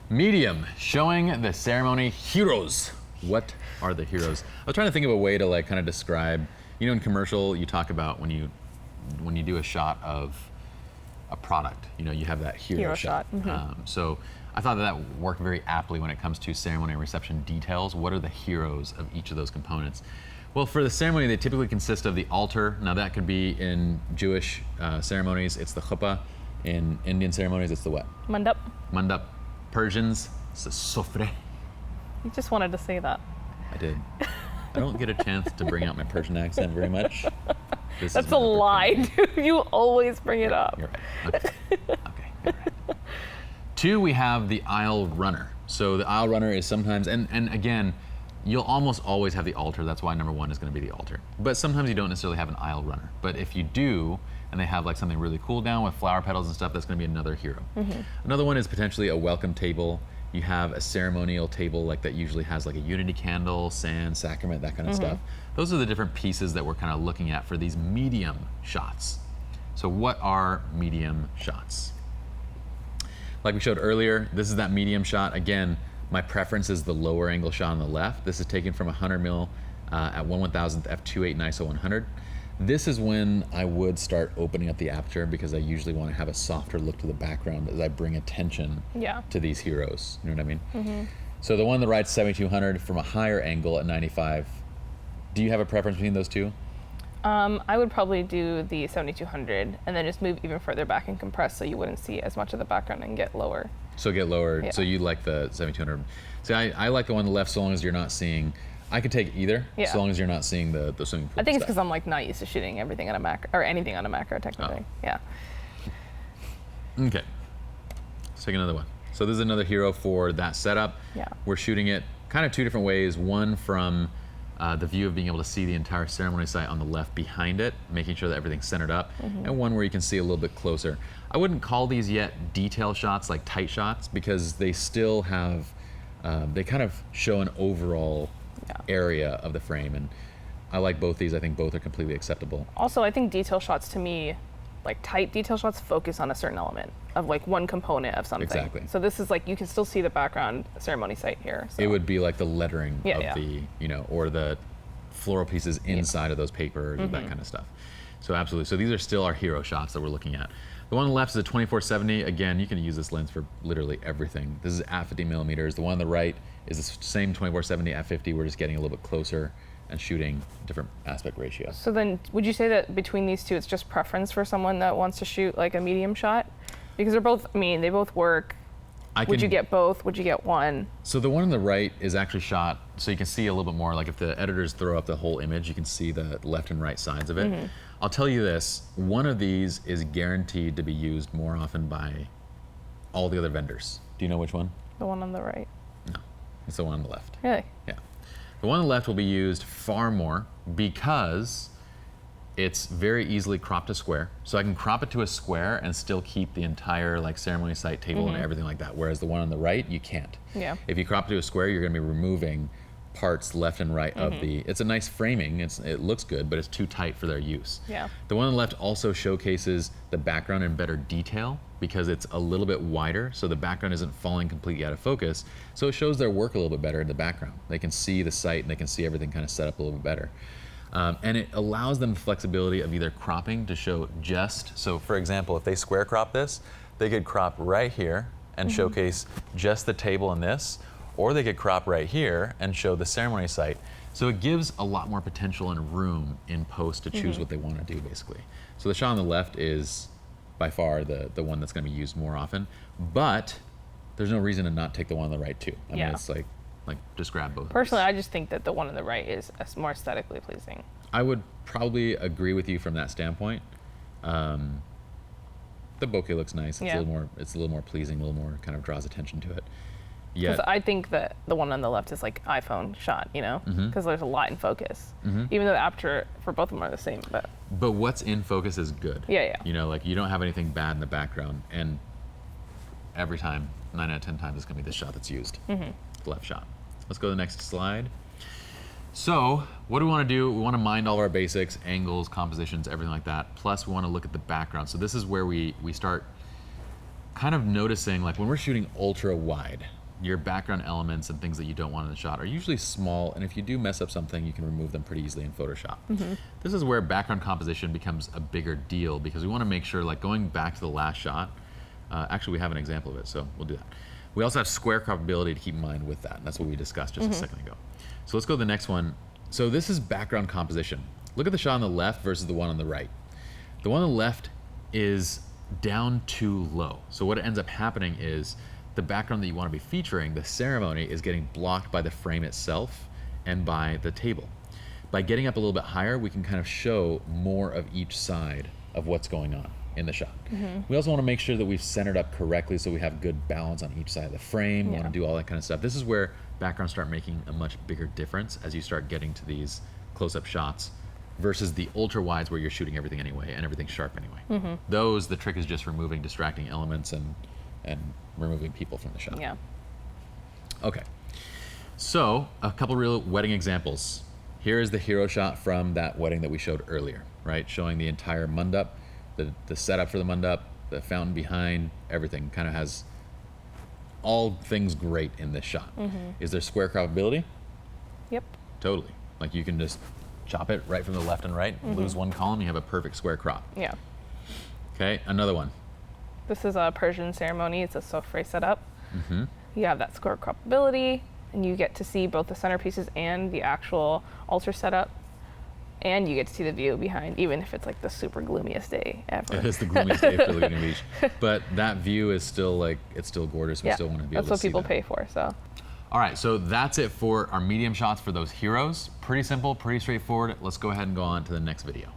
Medium, showing the ceremony heroes. What are the heroes? I was trying to think of a way to like kind of describe, you know, in commercial, you talk about when you do a shot of a product, you know, you have that hero shot. So I thought that worked very aptly when it comes to ceremony and reception details. What are the heroes of each of those components? Well, for the ceremony, they typically consist of the altar. Now that could be in Jewish ceremonies, it's the chuppah. In Indian ceremonies, it's the what? Mandap. Mandap. Persians, it's the sofre. You just wanted to say that. I did. I don't get a chance to bring out my Persian accent very much. That's a lie, dude. You always bring it up. You're right. Okay. Okay. You're right. 2, we have the aisle runner. So the aisle runner is sometimes, and again, you'll almost always have the altar. That's why number 1 is going to be the altar. But sometimes you don't necessarily have an aisle runner. But if you do, and they have like something really cool down with flower petals and stuff, that's going to be another hero. Another one is potentially a welcome table. You have a ceremonial table like that usually has like a unity candle, sand, sacrament, that kind of stuff. Those are the different pieces that we're kind of looking at for these medium shots. So what are medium shots? Like we showed earlier, this is that medium shot. Again, my preference is the lower angle shot on the left. This is taken from 100 mil at 1/1000th f2.8 and ISO 100. This is when I would start opening up the aperture because I usually want to have a softer look to the background as I bring attention to these heroes. You know what I mean? So the one on the right's 7200 from a higher angle at 95. Do you have a preference between those two? I would probably do the 7200 and then just move even further back and compress so you wouldn't see as much of the background and get lower. So get lower. Yeah. So you like the 7200. See, I like the one on the left so long as you're not seeing. I could take either, so long as you're not seeing the swimming pool. I think it's because I'm like not used to shooting everything on a macro or anything on a macro technically. Yeah. Okay. Let's take another one. So this is another hero for that setup. Yeah. We're shooting it kind of 2 different ways. One from the view of being able to see the entire ceremony site on the left behind it, making sure that everything's centered up, and one where you can see a little bit closer. I wouldn't call these yet detail shots, like tight shots, because they still have, they kind of show an overall area of the frame, and I like both these. I think both are completely acceptable. Also, I think detail shots to me, like tight detail shots, focus on a certain element of like one component of something. Exactly. So this is like, you can still see the background ceremony site here. So. It would be like the lettering of the, you know, or the floral pieces inside of those papers, or that kind of stuff. So absolutely. So these are still our hero shots that we're looking at. The one on the left is a 2470. Again, you can use this lens for literally everything. This is at 50 millimeters. The one on the right is the same 2470 at 50. We're just getting a little bit closer and shooting different aspect ratios. So then, would you say that between these two, it's just preference for someone that wants to shoot like a medium shot? Because they're both, I mean, they both work. Would you get both? Would you get one? So the one on the right is actually shot, so you can see a little bit more, like if the editors throw up the whole image, you can see the left and right sides of it. I'll tell you this, one of these is guaranteed to be used more often by all the other vendors. Do you know which one? The one on the right. No, it's the one on the left. Really? Yeah. The one on the left will be used far more because it's very easily cropped to square. So I can crop it to a square and still keep the entire like ceremony site table and everything like that. Whereas the one on the right, you can't. Yeah. If you crop it to a square, you're gonna be removing parts left and right of the, it's a nice framing, it looks good, but it's too tight for their use. Yeah. The one on the left also showcases the background in better detail because it's a little bit wider, so the background isn't falling completely out of focus. So it shows their work a little bit better in the background. They can see the site and they can see everything kind of set up a little bit better. And it allows them the flexibility of either cropping to show just, so for example, if they square crop this, they could crop right here and showcase just the table in this, or they could crop right here and show the ceremony site. So it gives a lot more potential and room in post to choose what they want to do, basically. So the shot on the left is by far the one that's going to be used more often, but there's no reason to not take the one on the right too. I mean, it's like just grab both. Personally, I just think that the one on the right is more aesthetically pleasing. I would probably agree with you from that standpoint. The bokeh looks nice. It's a little more pleasing, a little more kind of draws attention to it. Because I think that the one on the left is like iPhone shot, you know, because there's a lot in focus. Even though the aperture for both of them are the same, but what's in focus is good. Yeah. You know, like you don't have anything bad in the background, and every time, 9 out of 10 times, it's gonna be this shot that's used, the left shot. Let's go to the next slide. So what do we want to do? We want to mind all our basics, angles, compositions, everything like that. Plus we want to look at the background. So this is where we start kind of noticing, like when we're shooting ultra wide, your background elements and things that you don't want in the shot are usually small, and if you do mess up something, you can remove them pretty easily in Photoshop. This is where background composition becomes a bigger deal, because we want to make sure, like going back to the last shot, actually we have an example of it, so we'll do that. We also have square croppability to keep in mind with that, and that's what we discussed just a second ago. So let's go to the next one. So this is background composition. Look at the shot on the left versus the one on the right. The one on the left is down too low. So what ends up happening is the background that you want to be featuring, the ceremony, is getting blocked by the frame itself and by the table. By getting up a little bit higher, we can kind of show more of each side of what's going on in the shot. We also want to make sure that we've centered up correctly so we have good balance on each side of the frame. We want to do all that kind of stuff. This is where backgrounds start making a much bigger difference as you start getting to these close-up shots versus the ultra wides where you're shooting everything anyway and everything's sharp anyway. Those, the trick is just removing distracting elements and removing people from the shot. Yeah. Okay, so a couple real wedding examples. Here is the hero shot from that wedding that we showed earlier, right? Showing the entire mandap, the setup for the mandap, the fountain behind, everything kind of has all things great in this shot. Is there square croppability? Yep. Totally. Like you can just chop it right from the left and right, lose one column, you have a perfect square crop. Yeah. Okay, another one. This is a Persian ceremony. It's a sofre setup. You have that square croppability, and you get to see both the centerpieces and the actual altar setup, and you get to see the view behind, even if it's like the super gloomiest day ever. It is the gloomiest day for Laguna Beach, but that view is still like, it's still gorgeous. We still want to be able to see that's what people that. pay for. So. All right, so that's it for our medium shots for those heroes. Pretty simple, pretty straightforward. Let's go ahead and go on to the next video.